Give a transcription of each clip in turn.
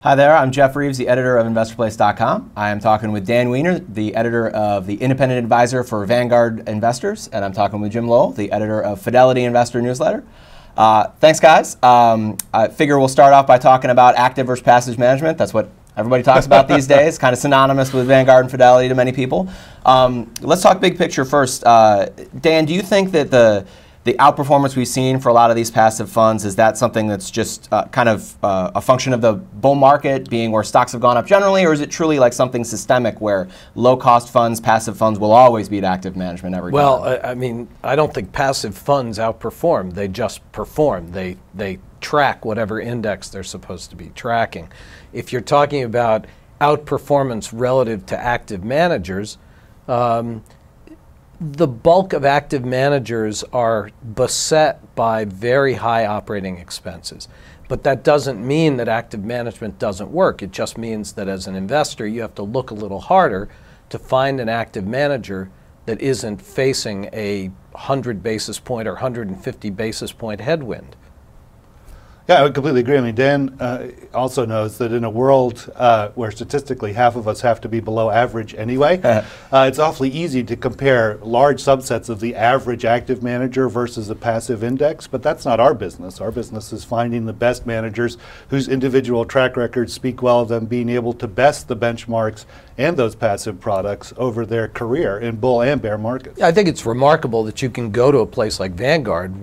Hi there, I'm Jeff Reeves, the editor of InvestorPlace.com. I am talking with Dan Wiener, the editor of the Independent Advisor for Vanguard Investors, and I'm talking with Jim Lowell, the editor of Fidelity Investor newsletter. Thanks, guys. I figure we'll start off by talking about active versus passive management. That's what everybody talks about these days, kind of synonymous with Vanguard and Fidelity to many people. Let's talk big picture first. Dan, do you think that the outperformance we've seen for a lot of these passive funds, is that something that's just kind of a function of the bull market being where stocks have gone up generally, or is it truly like something systemic where low-cost funds, passive funds will always beat active management every time? Well, I mean, I don't think passive funds outperform. They just perform. They track whatever index they're supposed to be tracking. If you're talking about outperformance relative to active managers, the bulk of active managers are beset by very high operating expenses. But that doesn't mean that active management doesn't work. It just means that as an investor, you have to look a little harder to find an active manager that isn't facing a 100 basis point or 150 basis point headwind. Yeah, I would completely agree. I mean, Dan also knows that in a world where statistically half of us have to be below average anyway, it's awfully easy to compare large subsets of the average active manager versus a passive index, but that's not our business. Our business is finding the best managers whose individual track records speak well of them being able to best the benchmarks and those passive products over their career in bull and bear markets. I think it's remarkable that you can go to a place like Vanguard,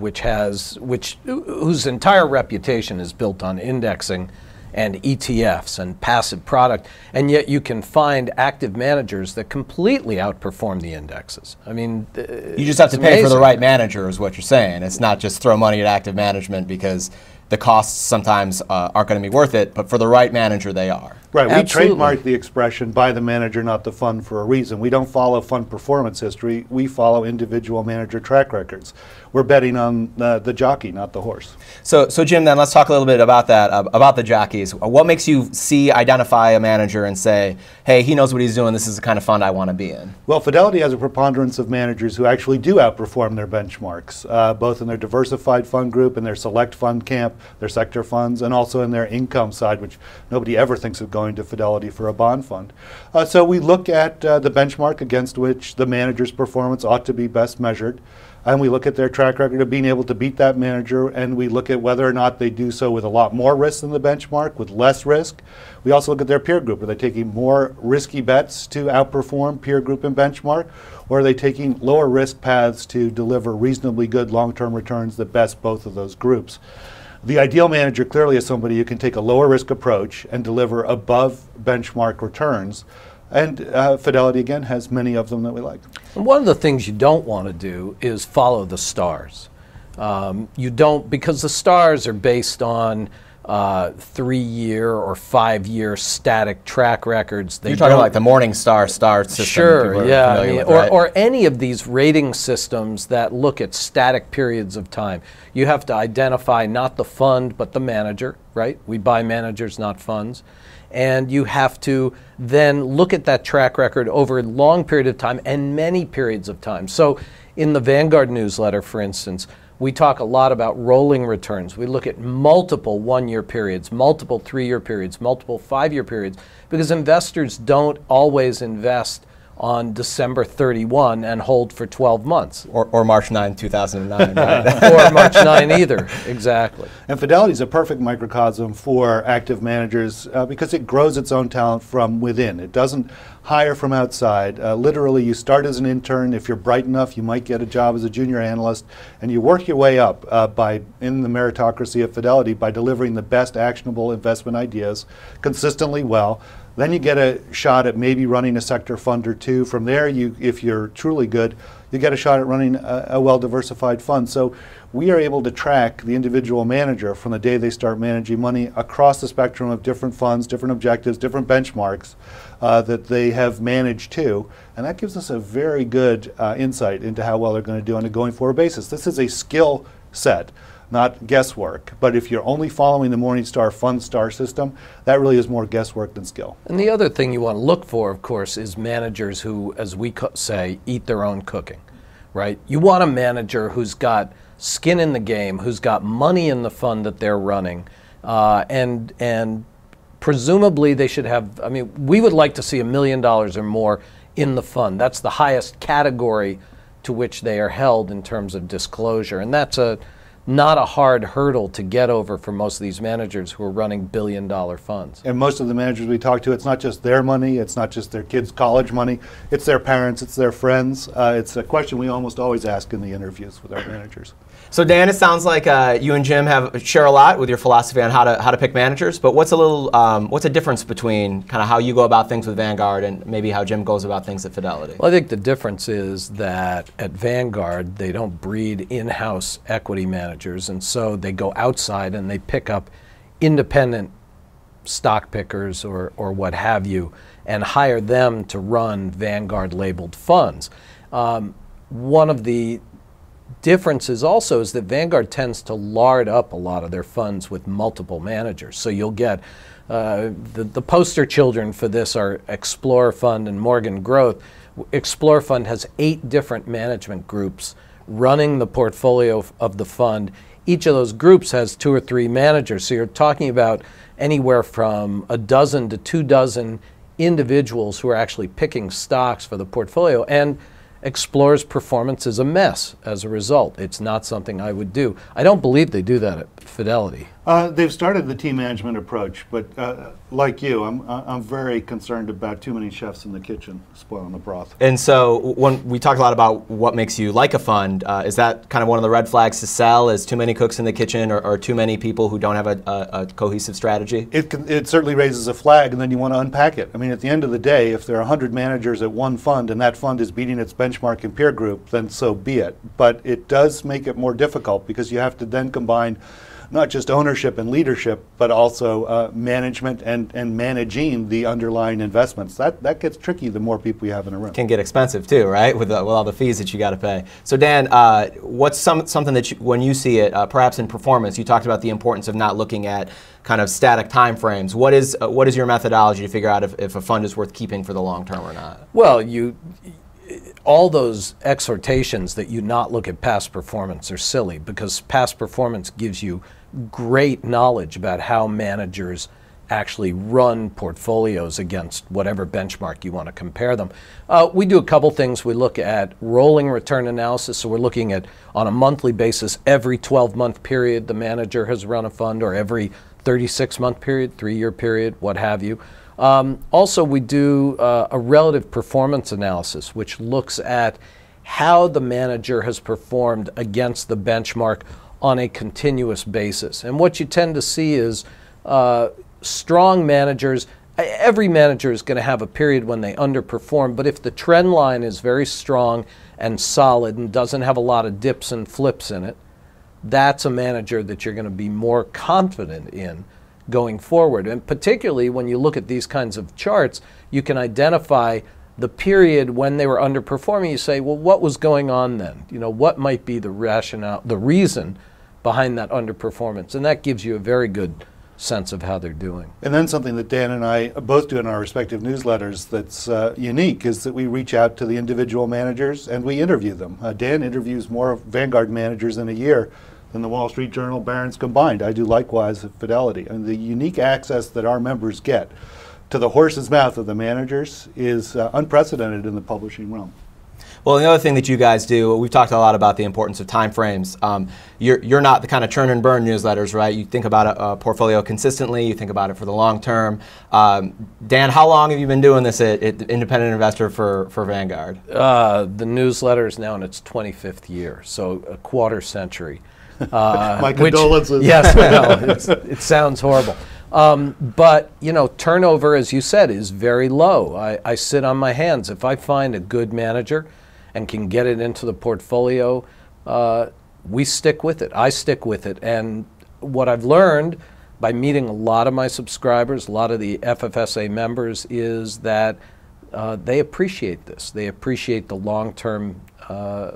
whose entire reputation is built on indexing and ETFs and passive product, and yet you can find active managers that completely outperform the indexes. I mean, you just have to pay for the right manager is what you're saying. It's not just throw money at active management because the costs sometimes aren't going to be worth it, but for the right manager they are. Right, Absolutely. We trademarked the expression "by the manager, not the fund" for a reason. We don't follow fund performance history, we follow individual manager track records. We're betting on the jockey, not the horse. So Jim, then let's talk a little bit about that, about the jockeys. What makes you identify a manager and say, hey, he knows what he's doing, this is the kind of fund I want to be in? Well, Fidelity has a preponderance of managers who actually do outperform their benchmarks, both in their diversified fund group, in their select fund camp, their sector funds, and also in their income side, which nobody ever thinks of going to Fidelity for a bond fund. So we look at the benchmark against which the manager's performance ought to be best measured, and we look at their track record of being able to beat that manager, and we look at whether or not they do so with a lot more risk than the benchmark, with less risk. We also look at their peer group. Are they taking more risky bets to outperform peer group and benchmark, or are they taking lower risk paths to deliver reasonably good long-term returns that best both of those groups? The ideal manager clearly is somebody who can take a lower risk approach and deliver above benchmark returns. And Fidelity, again, has many of them that we like. And one of the things you don't want to do is follow the stars. You don't, because the stars are based on 3-year or 5-year static track records. You're talking like the Morningstar star system. Sure, yeah. I mean, with, right? or any of these rating systems that look at static periods of time. You have to identify not the fund, but the manager, right? We buy managers, not funds. And you have to then look at that track record over a long period of time and many periods of time. So in the Vanguard newsletter, for instance, we talk a lot about rolling returns. We look at multiple 1-year periods, multiple 3-year periods, multiple 5-year periods, because investors don't always invest on December 31 and hold for 12 months. Or March 9, 2009, right? Or March 9 either, exactly. And Fidelity is a perfect microcosm for active managers because it grows its own talent from within. It doesn't hire from outside. Literally, you start as an intern. If you're bright enough, you might get a job as a junior analyst, and you work your way up in the meritocracy of Fidelity by delivering the best actionable investment ideas consistently well. Then you get a shot at maybe running a sector fund or two. From there, if you're truly good, you get a shot at running a well-diversified fund. So we are able to track the individual manager from the day they start managing money across the spectrum of different funds, different objectives, different benchmarks that they have managed to. And that gives us a very good insight into how well they're going to do on a going-forward basis. This is a skill set, not guesswork. But if you're only following the Morningstar Fund Star system, that really is more guesswork than skill. And the other thing you want to look for, of course, is managers who, as we say, eat their own cooking, right? You want a manager who's got skin in the game, who's got money in the fund that they're running, and presumably they should have, I mean, we would like to see $1 million or more in the fund. That's the highest category to which they are held in terms of disclosure. And that's not a hard hurdle to get over for most of these managers who are running billion-dollar funds. And most of the managers we talk to, it's not just their money, it's not just their kids' college money, it's their parents, it's their friends. It's a question we almost always ask in the interviews with our managers. So Dan, it sounds like you and Jim share a lot with your philosophy on how to pick managers. But what's a difference between kind of how you go about things with Vanguard and maybe how Jim goes about things at Fidelity? Well, I think the difference is that at Vanguard they don't breed in-house equity managers, and so they go outside and they pick up independent stock pickers or what have you, and hire them to run Vanguard labeled funds. One of the differences also is that Vanguard tends to lard up a lot of their funds with multiple managers. So you'll get the poster children for this are Explorer Fund and Morgan Growth. Explorer Fund has 8 different management groups running the portfolio of the fund. Each of those groups has 2 or 3 managers. So you're talking about anywhere from a dozen to 2 dozen individuals who are actually picking stocks for the portfolio. And Explorer's performance is a mess as a result. It's not something I would do. I don't believe they do that at Fidelity. They've started the team management approach, but like you, I'm very concerned about too many chefs in the kitchen spoiling the broth. And so when we talked a lot about what makes you like a fund, is that kind of one of the red flags to sell, is too many cooks in the kitchen or too many people who don't have a cohesive strategy? It certainly raises a flag, and then you want to unpack it. I mean, at the end of the day, if there are 100 managers at one fund and that fund is beating its benchmark and peer group, then so be it. But it does make it more difficult because you have to then combine not just ownership and leadership, but also management and managing the underlying investments. That gets tricky the more people you have in a room. It can get expensive too, right? With all the fees that you got to pay. So Dan, what's something that when you see it, perhaps in performance, you talked about the importance of not looking at kind of static time frames. What is your methodology to figure out if a fund is worth keeping for the long term or not? Well, all those exhortations that you not look at past performance are silly, because past performance gives you great knowledge about how managers actually run portfolios against whatever benchmark you want to compare them. We do a couple things. We look at rolling return analysis, so we're looking at, on a monthly basis, every 12-month period the manager has run a fund, or every 36-month period, 3-year period, what have you. Also, we do a relative performance analysis, which looks at how the manager has performed against the benchmark on a continuous basis. And what you tend to see is strong managers, every manager is going to have a period when they underperform, but if the trend line is very strong and solid and doesn't have a lot of dips and flips in it, that's a manager that you're going to be more confident in going forward. And particularly when you look at these kinds of charts, you can identify the period when they were underperforming. You say, well, what was going on then? You know, what might be the rationale, the reason behind that underperformance? And that gives you a very good sense of how they're doing. And then something that Dan and I both do in our respective newsletters that's unique is that we reach out to the individual managers and we interview them. Dan interviews more Vanguard managers in a year than the Wall Street Journal Barron's combined. I do likewise at Fidelity. And the unique access that our members get to the horse's mouth of the managers is unprecedented in the publishing realm. Well, the other thing that you guys do, we've talked a lot about the importance of time frames. You're not the kind of churn and burn newsletters, right? You think about a portfolio consistently, you think about it for the long term. Dan, how long have you been doing this at Independent Investor for Vanguard? The newsletter is now in its 25th year, so a quarter century. My condolences. Yes, well, it sounds horrible. But, you know, turnover, as you said, is very low. I sit on my hands. If I find a good manager and can get it into the portfolio, we stick with it. I stick with it. And what I've learned by meeting a lot of my subscribers, a lot of the FFSA members, is that they appreciate this. They appreciate the long-term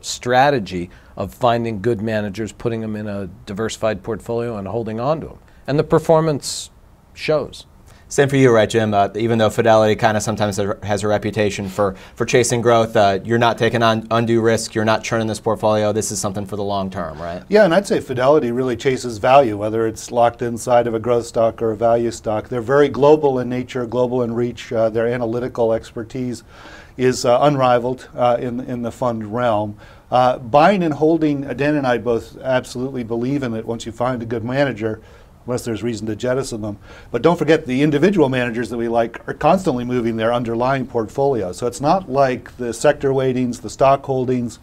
strategy of finding good managers, putting them in a diversified portfolio and holding on to them. And the performance shows. Same for you, right, Jim? Even though Fidelity kind of sometimes has a reputation for chasing growth, you're not taking on undue risk, you're not churning this portfolio. This is something for the long term, right? Yeah, and I'd say Fidelity really chases value, whether it's locked inside of a growth stock or a value stock. They're very global in nature, global in reach. Their analytical expertise is unrivaled in the fund realm. Buying and holding, Dan and I both absolutely believe in it once you find a good manager, unless there's reason to jettison them. But don't forget, the individual managers that we like are constantly moving their underlying portfolio. So it's not like the sector weightings, the stock holdings,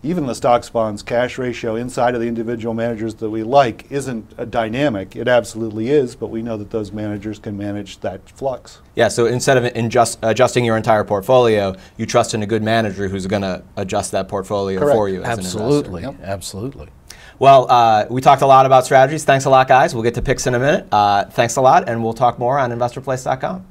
even the stocks bonds cash ratio inside of the individual managers that we like isn't a dynamic. It absolutely is, but we know that those managers can manage that flux. Yeah, so instead of adjusting your entire portfolio, you trust in a good manager who's going to adjust that portfolio Correct. for you as Absolutely, an investor. absolutely. Well, we talked a lot about strategies. Thanks a lot, guys. We'll get to picks in a minute. Thanks a lot, and we'll talk more on InvestorPlace.com.